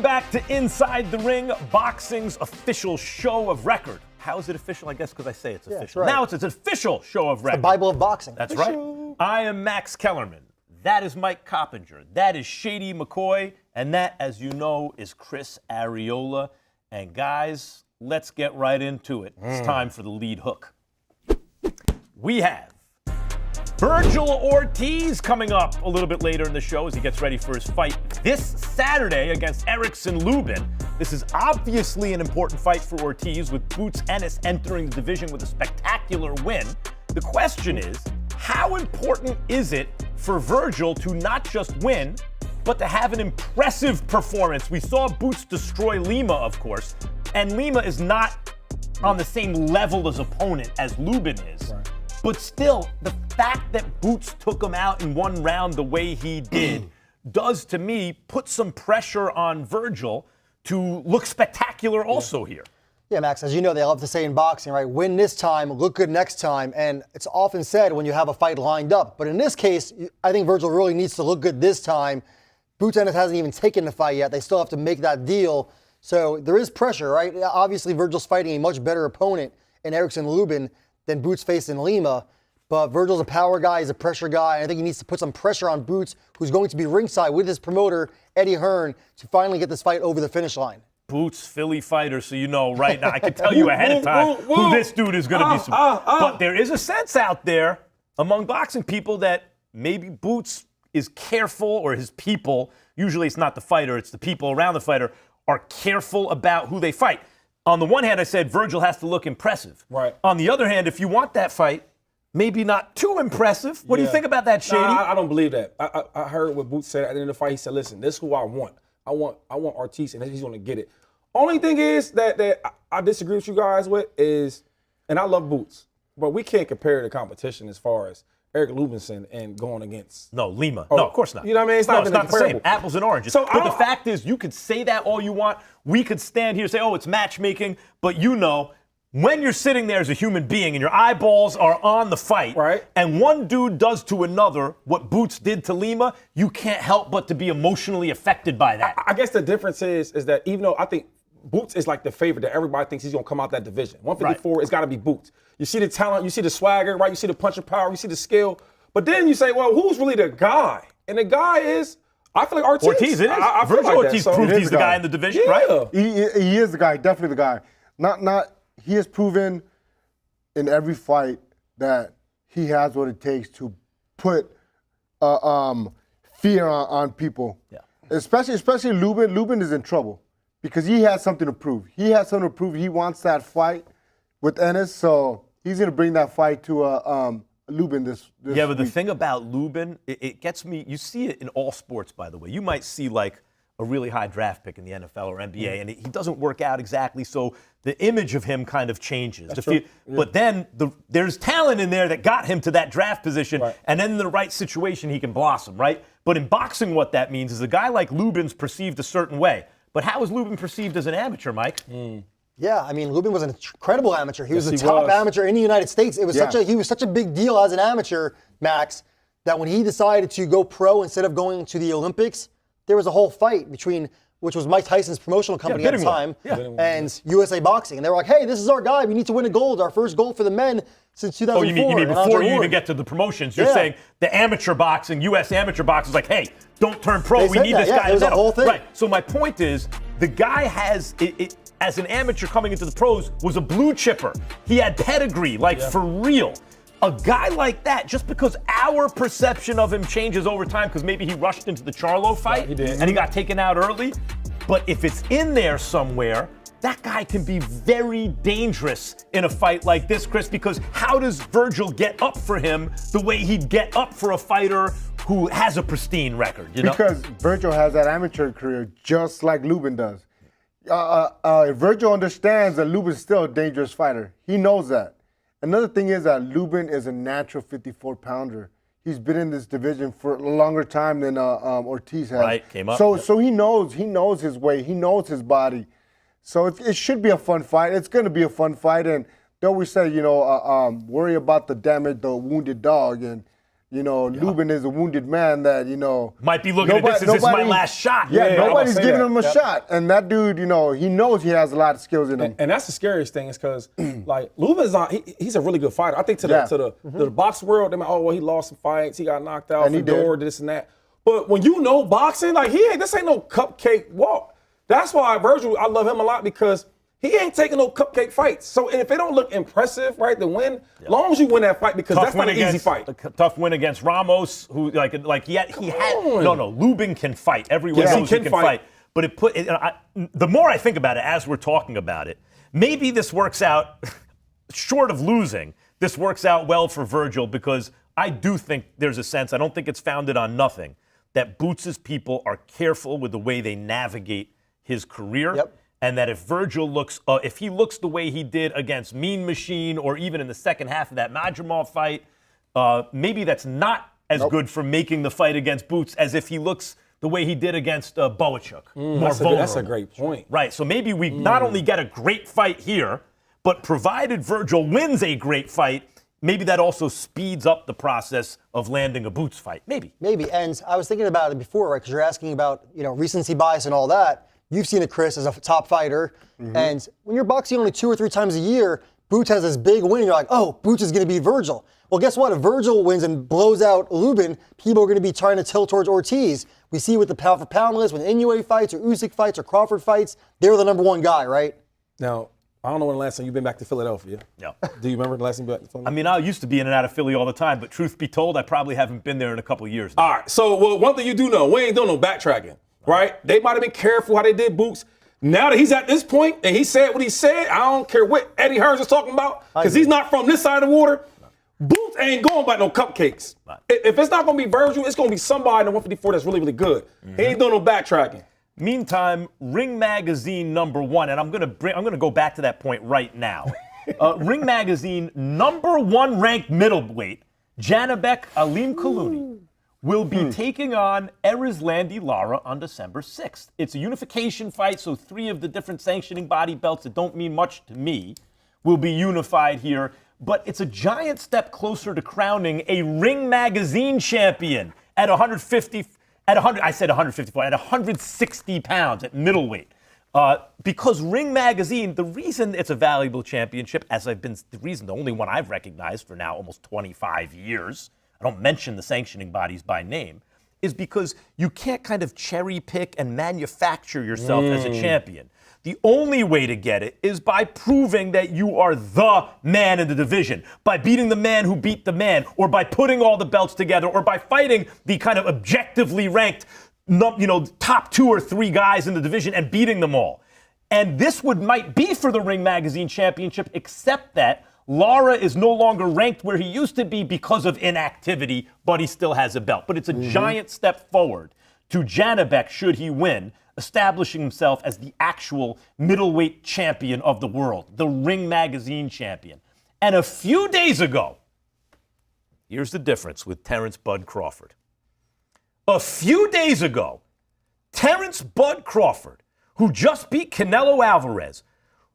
Welcome back to Inside the Ring, boxing's official show of record. How is it official? I guess because I say it's official. That's right. Now it's an official show of record. The Bible of boxing. That's right. I am Max Kellerman. That is Mike Coppinger. That is Shady McCoy. And that, as you know, is Chris Arreola. And guys, let's get right into it. It's time for the lead hook. We have Vergil Ortiz coming up a little bit later in the show as he gets ready for his fight this Saturday against Erickson Lubin. This is obviously an important fight for Ortiz, with Boots Ennis entering the division with a spectacular win. The question is, how important is it for Vergil to not just win, but to have an impressive performance? We saw Boots destroy Lima, of course, and Lima is not on the same level as opponent as Lubin is. Right. But still, the fact that Boots took him out in one round the way he did does, to me, put some pressure on Vergil to look spectacular also here. Yeah, Max, as you know, they love to say in boxing, right? Win this time, look good next time. And it's often said when you have a fight lined up. But in this case, I think Vergil really needs to look good this time. Boots Ennis hasn't even taken the fight yet. They still have to make that deal. So there is pressure, right? Obviously, Vergil's fighting a much better opponent in Erickson Lubin than Boots faced in Lima. But Vergil's a power guy, he's a pressure guy. And I think he needs to put some pressure on Boots, who's going to be ringside with his promoter, Eddie Hearn, to finally get this fight over the finish line. Boots, Philly fighter, so you know right now, I can tell you ahead of time who this dude is going to be. But there is a sense out there among boxing people that maybe Boots is careful, or his people, usually it's not the fighter, it's the people around the fighter, are careful about who they fight. On the one hand, I said Vergil has to look impressive. Right. On the other hand, if you want that fight, maybe not too impressive. What do you think about that, Shady? I don't believe that. I heard what Boots said at the end of the fight. He said, listen, this is who I want. I want Ortiz, and he's going to get it. Only thing is that I disagree with you guys with is, and I love Boots, but we can't compare the competition as far as Eric Lubinson and going against. No, Lima. No, of course not. You know what I mean? It's not the same. Apples and oranges. But the fact is, you could say that all you want. We could stand here and say, oh, it's matchmaking. But you know, when you're sitting there as a human being and your eyeballs are on the fight, right, and one dude does to another what Boots did to Lima, you can't help but to be emotionally affected by that. I guess the difference is that even though I think Boots is like the favorite that everybody thinks he's going to come out that division. 154, right. It's got to be Boots. You see the talent, you see the swagger, right? You see the punching power, you see the skill. But then you say, well, who's really the guy? And the guy is, I feel like Ortiz. It is. Vergil like Ortiz proved he's the guy in the division, right? He is the guy, definitely the guy. He has proven in every fight that he has what it takes to put fear on people. Yeah. Especially Lubin. Lubin is in trouble because he has something to prove. He has something to prove. He wants that fight with Ennis, so he's going to bring that fight to Lubin this Yeah, but week. the thing about Lubin, it gets me, you see it in all sports, by the way. You might see like a really high draft pick in the NFL or NBA, and he doesn't work out exactly, so the image of him kind of changes. But then there's talent in there that got him to that draft position, right, and then in the right situation, he can blossom, right? But in boxing, what that means is a guy like Lubin's perceived a certain way. But how is Lubin perceived as an amateur, Mike? Yeah, I mean, Lubin was an incredible amateur. He was the top amateur in the United States. It was he was such a big deal as an amateur, Max, that when he decided to go pro instead of going to the Olympics, there was a whole fight which was Mike Tyson's promotional company at the time, and USA Boxing. And they were like, hey, this is our guy. We need to win a gold, our first gold for the men since 2004. Oh, you mean before you even get to the promotions, you're saying the amateur boxing, US amateur boxing is like, hey, don't turn pro. We need this guy. It was a whole thing. Right. So my point is, the guy has, as an amateur coming into the pros, was a blue chipper. He had pedigree, for real. A guy like that, just because our perception of him changes over time, because maybe he rushed into the Charlo fight and he got taken out early, but if it's in there somewhere, that guy can be very dangerous in a fight like this, Chris, because how does Vergil get up for him the way he'd get up for a fighter who has a pristine record? You know? Because Vergil has that amateur career just like Lubin does. Vergil understands that Lubin's still a dangerous fighter. He knows that. Another thing is that Lubin is a natural 54-pounder. He's been in this division for a longer time than Ortiz has. Right, came up. So he knows his weight. He knows his body. So it should be a fun fight. It's going to be a fun fight. And they always say, worry about the damage, the wounded dog. And You know, Lubin is a wounded man that, you know. Might be looking at this as this is my last shot. Yeah, nobody's say giving that. him a shot. And that dude, you know, he knows he has a lot of skills in him. And that's the scariest thing is because, like, Lubin's he's a really good fighter. I think to the box world, they're like, oh, well, he lost some fights. He got knocked out. And he Fedor, this and that. But when you know boxing, like, this ain't no cupcake walk. That's why Vergil, I love him a lot because he ain't taking no cupcake fights. So if it don't look impressive, right, to win, long as you win that fight, because that's not an easy fight. Tough win against Ramos, who Lubin can fight. Everyone knows he can fight. But the more I think about it as we're talking about it, maybe this works out, short of losing, this works out well for Vergil because I do think there's a sense, I don't think it's founded on nothing, that Boots' people are careful with the way they navigate his career. Yep. And that if Vergil looks, if he looks the way he did against Mean Machine or even in the second half of that Madrimov fight, maybe that's not as good for making the fight against Boots as if he looks the way he did against Boachuk. That's a great point. Right, so maybe we not only get a great fight here, but provided Vergil wins a great fight, maybe that also speeds up the process of landing a Boots fight. Maybe. Maybe. And I was thinking about it before, right? Because you're asking about, you know, recency bias and all that. You've seen it, Chris, as a top fighter. And when you're boxing only 2 or 3 times a year, Boots has this big win. You're like, oh, Boots is going to beat Vergil. Well, guess what? If Vergil wins and blows out Lubin, people are going to be trying to tilt towards Ortiz. We see with the pound for pound list, when Inoue fights or Usyk fights or Crawford fights, they're the number 1 guy, right? Now, I don't know when the last time you've been back to Philadelphia. Yeah. Do you remember the last time you've been back to Philadelphia? I mean, I used to be in and out of Philly all the time, but truth be told, I probably haven't been there in a couple of years now. All right, so one thing you do know, we ain't doing no backtracking, right? They might have been careful how they did Boots. Now that he's at this point and he said what he said, I don't care what Eddie Hearns is talking about because he's not from this side of the water. Boots ain't going by no cupcakes. If it's not going to be Vergil, it's going to be somebody in the 154 that's really, really good. He ain't doing no backtracking. Meantime, Ring Magazine #1, and I'm gonna go back to that point right now. Ring Magazine #1 ranked middleweight, Janibek Alim Kaluni, will be taking on Erislandy Lara on December 6th. It's a unification fight, so 3 of the different sanctioning body belts that don't mean much to me will be unified here. But it's a giant step closer to crowning a Ring Magazine champion at 160 pounds at middleweight. Because Ring Magazine, the reason it's a valuable championship, the only one I've recognized for now almost 25 years, I don't mention the sanctioning bodies by name, is because you can't kind of cherry pick and manufacture yourself as a champion. The only way to get it is by proving that you are the man in the division, by beating the man who beat the man, or by putting all the belts together, or by fighting the kind of objectively ranked, top 2 or 3 guys in the division and beating them all. And this might be for the Ring Magazine Championship, except that Lara is no longer ranked where he used to be because of inactivity, but he still has a belt. But it's a giant step forward to Janibek should he win, establishing himself as the actual middleweight champion of the world, the Ring Magazine champion. And a few days ago, here's the difference with Terrence Bud Crawford. A few days ago, Terrence Bud Crawford, who just beat Canelo Alvarez,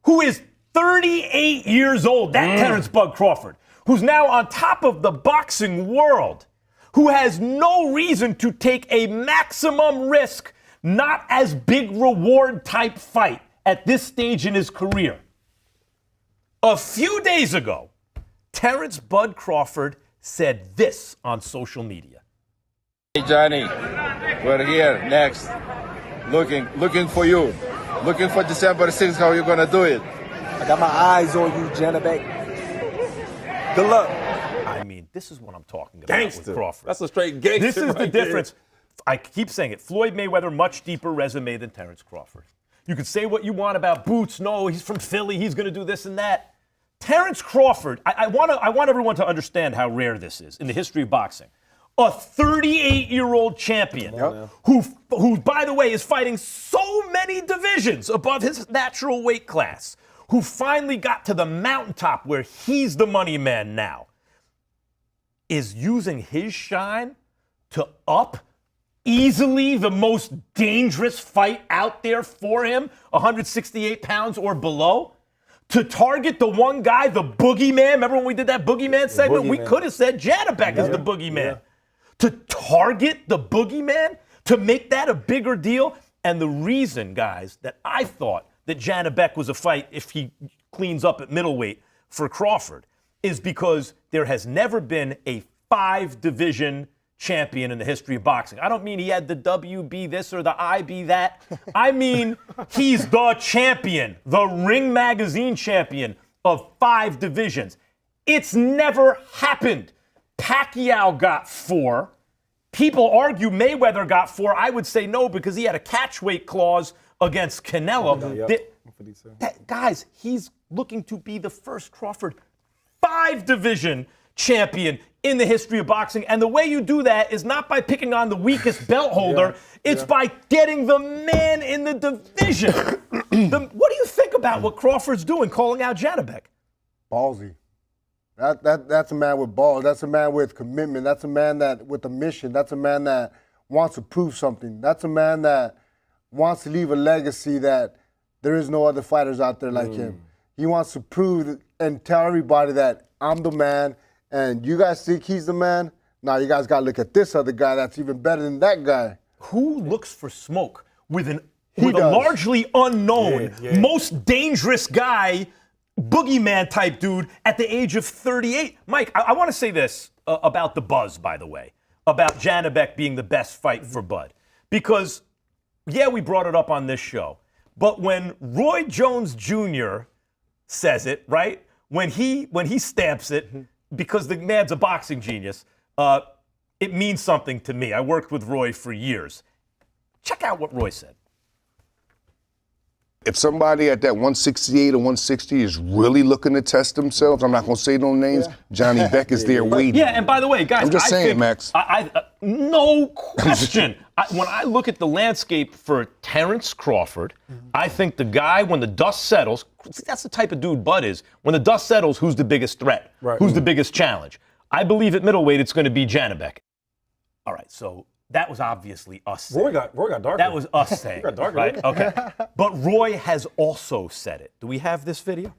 who is 38 years old, that Terrence Bud Crawford, who's now on top of the boxing world, who has no reason to take a maximum risk, not as big reward type fight at this stage in his career. A few days ago, Terrence Bud Crawford said this on social media. Hey Johnny, we're here next, looking for you, looking for December 6th, how you gonna do it? I got my eyes on you, Janibek. Good luck. I mean, this is what I'm talking about with Crawford. That's a straight gangster. This is the difference. I keep saying it. Floyd Mayweather, much deeper resume than Terrence Crawford. You could say what you want about Boots. No, he's from Philly. He's going to do this and that. Terrence Crawford, I want everyone to understand how rare this is in the history of boxing. A 38-year-old champion who, by the way, is fighting so many divisions above his natural weight class, who finally got to the mountaintop where he's the money man now, is using his shine to up easily the most dangerous fight out there for him, 168 pounds or below, to target the one guy, the boogeyman. Remember when we did that boogeyman segment? We could have said Janibek is the boogeyman. to target the boogeyman, to make that a bigger deal. And the reason, guys, that I thought that Janibek was a fight if he cleans up at middleweight for Crawford is because there has never been a 5-division champion in the history of boxing. I don't mean he had the WB this or the IB that. I mean he's the champion, the Ring Magazine champion of 5 divisions. It's never happened. Pacquiao got 4. People argue Mayweather got 4. I would say no because he had a catchweight clause against Canelo. Guys, he's looking to be the first Crawford 5-division champion in the history of boxing. And the way you do that is not by picking on the weakest belt holder. It's by getting the man in the division. What do you think about what Crawford's doing, calling out Janibek? Ballsy. That's a man with balls. That's a man with commitment. That's a man that with a mission. That's a man that wants to prove something. That's a man that wants to leave a legacy that there is no other fighters out there like him. He wants to prove and tell everybody that I'm the man, and you guys think he's the man? Now you guys got to look at this other guy that's even better than that guy. Who looks for smoke with a largely unknown, most dangerous guy, boogeyman type dude at the age of 38? Mike, I want to say this about the buzz, by the way, about Janibek being the best fight for Bud. Because, yeah, we brought it up on this show, but when Roy Jones Jr. says it, right, when he stamps it, because the man's a boxing genius, it means something to me. I worked with Roy for years. Check out what Roy said. If somebody at that 168 or 160 is really looking to test themselves, I'm not going to say no names, Janibek is there waiting. Yeah, and by the way, guys, I'm just saying, think, Max. No question. When I look at the landscape for Terrence Crawford, I think the guy, when the dust settles, that's the type of dude Bud is. When the dust settles, who's the biggest threat? Right. Who's the biggest challenge? I believe at middleweight it's going to be Janibek. All right, so that was obviously us saying. Roy got darker. That was us saying. Got darker, right? Okay. But Roy has also said it. Do we have this video?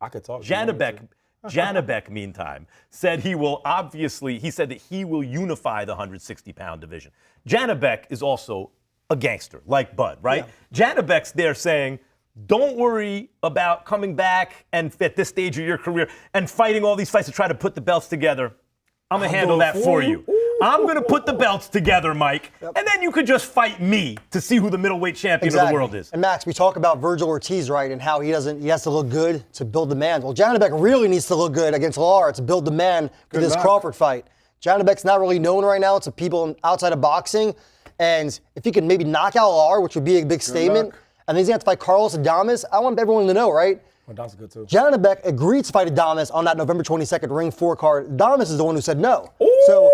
I could talk. Janibek, meantime, said he said that he will unify the 160-pound division. Janibek is also a gangster, like Bud, right? Yeah. Janibek's there saying, don't worry about coming back and at this stage of your career and fighting all these fights to try to put the belts together. I'm going to handle that for you. I'm going to put the belts together, Mike, and then you could just fight me to see who the middleweight champion of the world is. And Max, we talk about Vergil Ortiz, right, and how he has to look good to build the man. Well, Janibek really needs to look good against Lara to build the man for this Crawford fight. Janibek's not really known right now to people outside of boxing, and if he could maybe knock out Lara, which would be a big statement, and then he's going to have to fight Carlos Adames, I want everyone to know, right? Adames is good too. Janibek agreed to fight Adames on that November 22nd Ring 4 card. Adames is the one who said no. So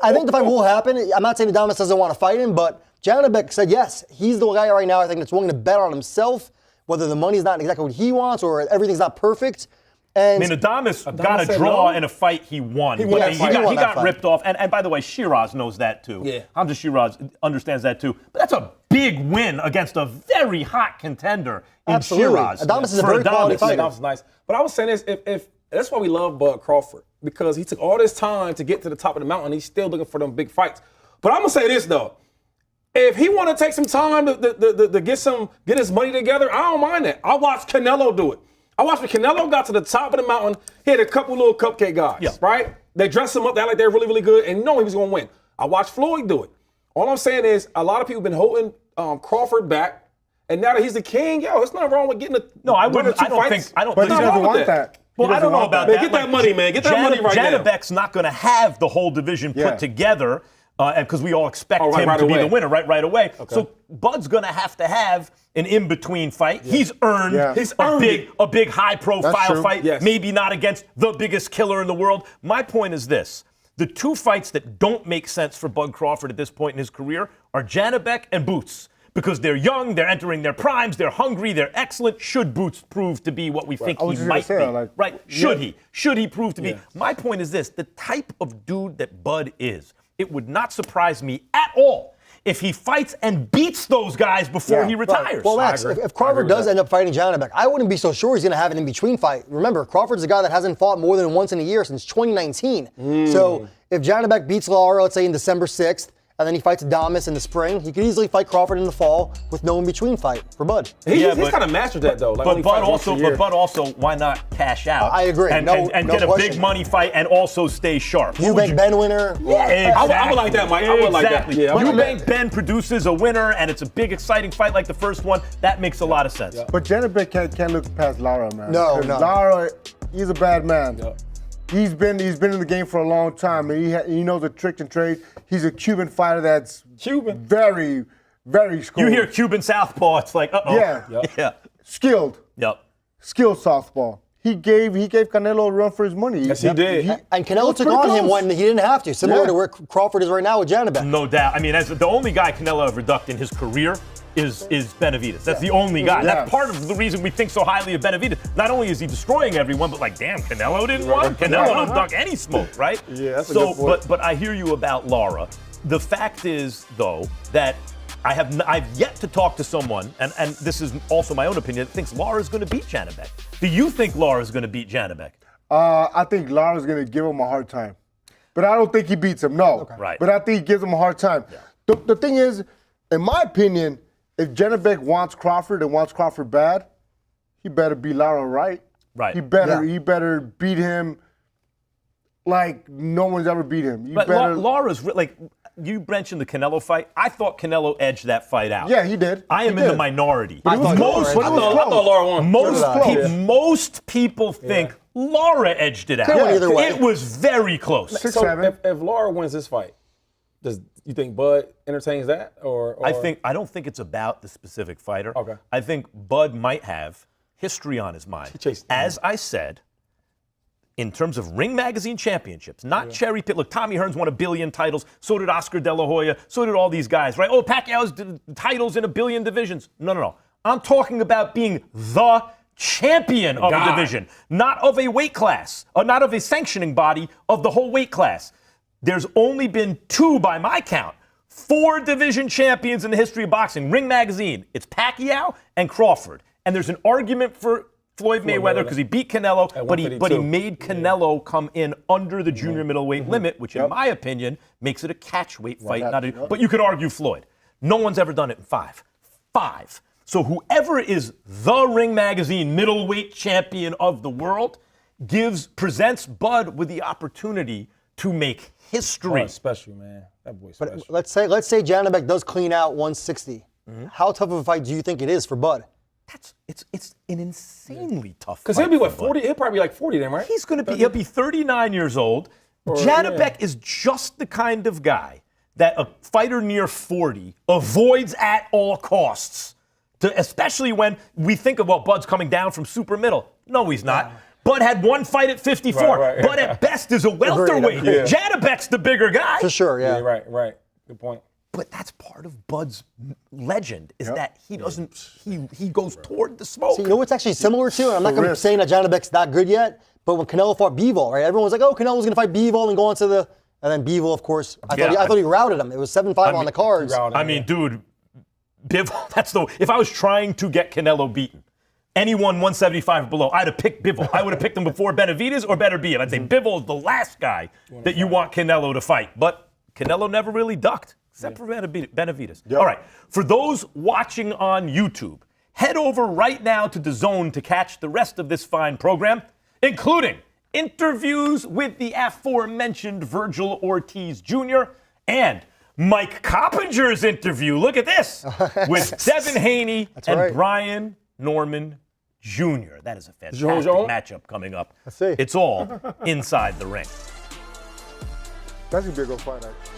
I think the fight will happen. I'm not saying Adames doesn't want to fight him, but Janibek said yes. He's the guy right now I think that's willing to bet on himself, whether the money's not exactly what he wants or everything's not perfect. And I mean, Adames got a draw in a fight he won. He got ripped off. And by the way, Shiraz knows that too. Yeah. Hamza Shiraz understands that too. But that's a big win against a very hot contender in Shiraz. Adames is a very quality fighter. Adames is nice. But I was saying this, if that's why we love Bud Crawford, because he took all this time to get to the top of the mountain. He's still looking for them big fights. But I'm going to say this, though. If he want to take some time to get his money together, I don't mind that. I watched Canelo do it. I watched when Canelo got to the top of the mountain, he had a couple little cupcake guys, right? They dressed him up, they act like they're really, really good, and know he was going to win. I watched Floyd do it. All I'm saying is a lot of people have been holding Crawford back, and now that he's the king, there's nothing wrong with getting a I don't think But he doesn't want that. Well, I don't know about that. Get that money, man. Get that money right now. Janibek's not going to have the whole division put together because we all expect him to be the winner right away. Okay. So Bud's going to have an in-between fight. Yeah. He's earned a big high-profile fight, maybe not against the biggest killer in the world. My point is this. The two fights that don't make sense for Bud Crawford at this point in his career are Janibek and Boots. Because they're young, they're entering their primes, they're hungry, they're excellent. Should Boots prove to be what we think he might be? Should he? Should he prove to be? My point is this. The type of dude that Bud is, it would not surprise me at all if he fights and beats those guys before he retires. Well, Max, if Crawford does end up fighting Janibek, I wouldn't be so sure he's going to have an in-between fight. Remember, Crawford's a guy that hasn't fought more than once in a year since 2019. So if Janibek beats Lara, let's say in December 6th, and then he fights Adames in the spring, he could easily fight Crawford in the fall with no in-between fight for Bud. He's kind of mastered that, though. Like, But Bud also, why not cash out? I agree. And get a big money fight and also stay sharp. Eubank Ben winner. Yeah, exactly. I would like that, Mike. I would like that. Yeah, Eubank Ben produces a winner, and it's a big, exciting fight like the first one. That makes a lot of sense. Yeah. But Janibek can't look past Lara, man. No. Lara, he's a bad man. Yeah. He's been in the game for a long time, and he knows the trick and trade. He's a Cuban fighter that's very, very skilled. You hear Cuban southpaw, it's like, uh-oh. Yeah. Skilled. Yep. Skilled southpaw. He gave Canelo a run for his money. Yes, he did. And Canelo took on him when he didn't have to, similar to where Crawford is right now with Janibek. No doubt. I mean, as the only guy Canelo ever ducked in his career is Benavidez. That's the only guy. Yeah. That's part of the reason we think so highly of Benavidez. Not only is he destroying everyone, but like, damn, Canelo didn't want him. Canelo don't duck any smoke, right? Yeah, that's a good point. But I hear you about Lara. The fact is, though, that I've yet to talk to someone, and this is also my own opinion, that thinks Lara's going to beat Janibek. Do you think Lara's going to beat Janibek? I think Lara's going to give him a hard time. But I don't think he beats him, no. Okay. Right. But I think he gives him a hard time. Yeah. The thing is, in my opinion, if Janibek wants Crawford and wants Crawford bad, he better beat Lara right. Right. He better beat him like no one's ever beat him. But Lara's, like, you mentioned the Canelo fight. I thought Canelo edged that fight out. Yeah, he did. I am in the minority. I thought Lara won. Most people think Lara edged it out. Either way. It was very close. 6-7. If Lara wins this fight, does you think Bud entertains that? Or I don't think it's about the specific fighter. Okay. I think Bud might have history on his mind. As I said, in terms of Ring Magazine championships, not cherry pick. Look, Tommy Hearns won 1 billion titles. So did Oscar De La Hoya. So did all these guys, right? Oh, Pacquiao's titles in 1 billion divisions. No. I'm talking about being the champion of a division, not of a weight class, or not of a sanctioning body, of the whole weight class. There's only been 2, by my count, 4 division champions in the history of boxing. Ring Magazine, it's Pacquiao and Crawford. And there's an argument for Floyd Mayweather because he beat Canelo, but he made Canelo come in under the junior middleweight limit, which in my opinion makes it a catchweight fight. But you could argue Floyd. No one's ever done it in 5. So whoever is the Ring Magazine middleweight champion of the world presents Bud with the opportunity to make history. Oh, special, man. That boy's special. But let's say Janibek does clean out 160. How tough of a fight do you think it is for Bud? It's an insanely tough fight. Because he'll be what, 40? He'll probably be like 40 then, right? He'll be 39 years old. Janibek is just the kind of guy that a fighter near 40 avoids at all costs. Especially when we think of, well, Bud's coming down from super middle. No, he's not. Bud had 1 fight at 54. Right. Bud at best is a welterweight. Janibek's the bigger guy. For sure, yeah. Right. Good point. But that's part of Bud's legend, is that he doesn't, he goes toward the smoke. So you know what's actually similar to, and I'm not going to say that Janibek's not good yet, but when Canelo fought Bivol, right? Everyone was like, oh, Canelo's going to fight Bivol and go on to the, and then Bivol, of course, I thought he routed him. It was 7-5 on the cards. I mean, dude, Bivol, if I was trying to get Canelo beaten, anyone 175 or below, I'd have picked Bivol. I would have picked him before Benavidez or Beterbiev. I'd say Bivol is the last guy that you want Canelo to fight. But Canelo never really ducked, except for Benavidez. All right, for those watching on YouTube, head over right now to DAZN to catch the rest of this fine program, including interviews with the aforementioned Vergil Ortiz Jr. and Mike Coppinger's interview. Look at this with Devin Haney and Brian Norman Jr. That is a fantastic matchup coming up. Let's see. It's all inside the ring. That's going to be a good fight, actually.